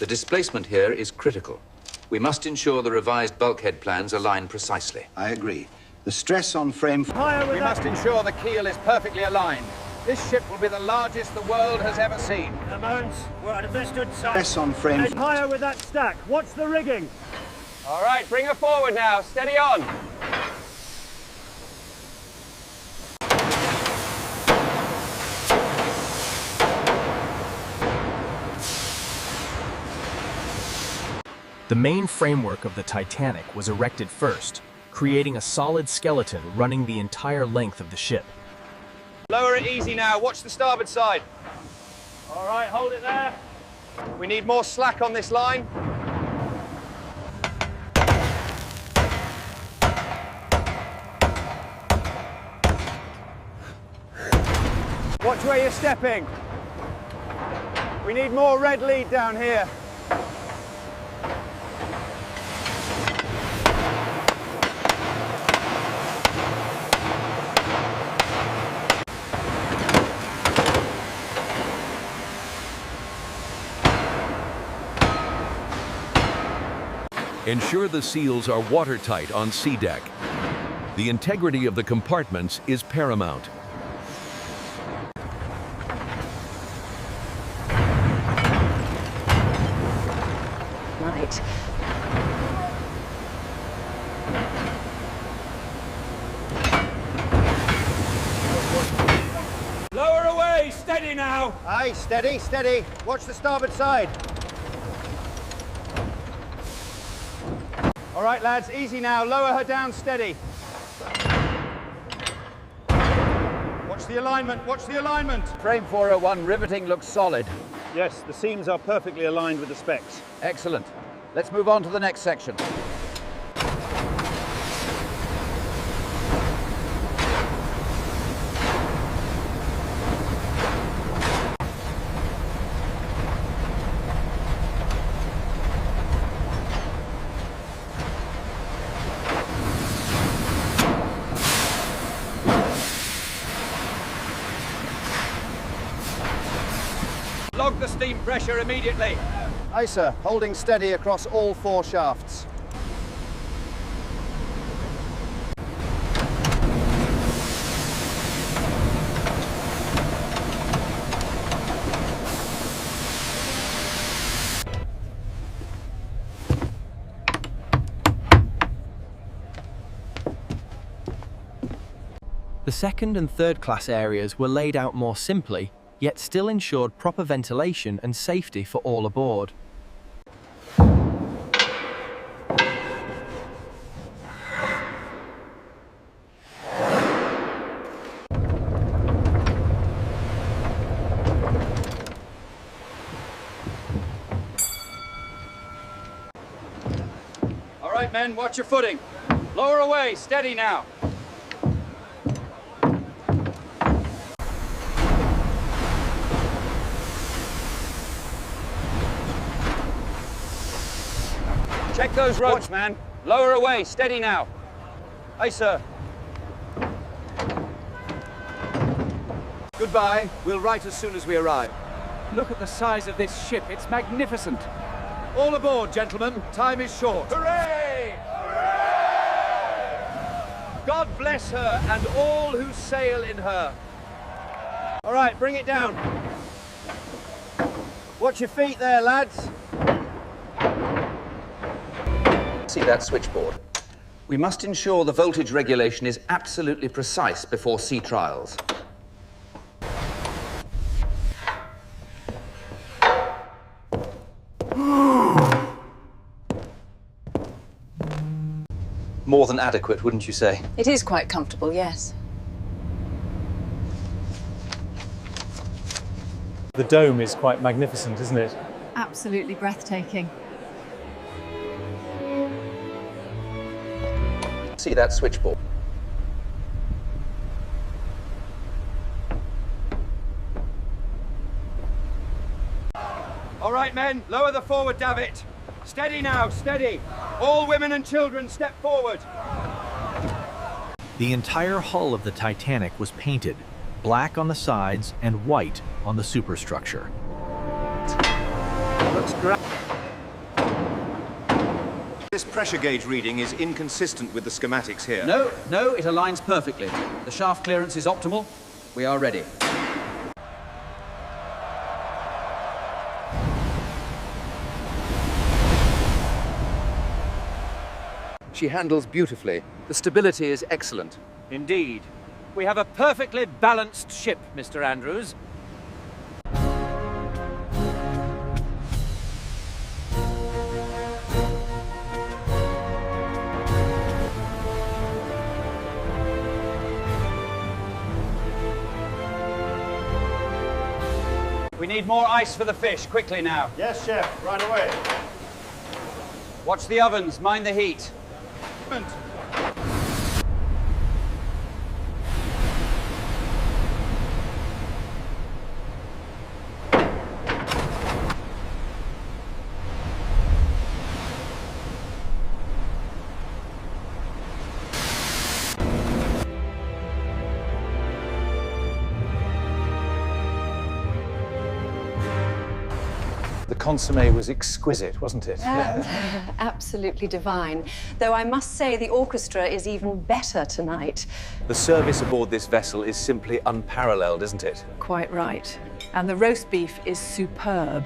The displacement here is critical. We must ensure the revised bulkhead plans align precisely. I agree. The stress on frame... We must ensure the keel is perfectly aligned. This ship will be the largest the world has ever seen. The mounts were at a understood side. Stress on frame... Head higher with that stack. Watch the rigging. All right, bring her forward now. Steady on. The main framework of the Titanic was erected first, creating a solid skeleton running the entire length of the ship. Lower it easy now. Watch the starboard side. All right, hold it there. We need more slack on this line. Watch where you're stepping. We need more red lead down here. Ensure the seals are watertight on sea deck. The integrity of the compartments is paramount. Right. Lower away. Steady now. Aye, steady, steady. Watch the starboard side. All right, lads, easy now. Lower her down, steady. Watch the alignment, watch the alignment. Frame 401, riveting looks solid. Yes, the seams are perfectly aligned with the specs. Excellent. Let's move on to the next section. Log the steam pressure immediately. Aye, sir. Holding steady across all 4 shafts. The second and third class areas were laid out more simply, yet still ensured proper ventilation and safety for all aboard. All right, men, watch your footing. Lower away, steady now. Check those ropes, man. Lower away, steady now. Aye, sir. Goodbye. We'll write as soon as we arrive. Look at the size of this ship. It's magnificent. All aboard, gentlemen. Time is short. Hooray! Hooray! God bless her and all who sail in her. All right, bring it down. Watch your feet there, lads. See that switchboard? We must ensure the voltage regulation is absolutely precise before sea trials. More than adequate, wouldn't you say? It is quite comfortable, yes. The dome is quite magnificent, isn't it? Absolutely breathtaking. See that switchboard? All right, men, lower the forward davit. Steady now, steady. All women and children step forward. The entire hull of the Titanic was painted, black on the sides and white on the superstructure. Looks great. This pressure gauge reading is inconsistent with the schematics here. No, it aligns perfectly. The shaft clearance is optimal. We are ready. She handles beautifully. The stability is excellent. Indeed. We have a perfectly balanced ship, Mr. Andrews. We need more ice for the fish, quickly now. Yes, Chef, right away. Watch the ovens, mind the heat. The consommé was exquisite, wasn't it? Absolutely divine. Though I must say the orchestra is even better tonight. The service aboard this vessel is simply unparalleled, isn't it? Quite right. And the roast beef is superb.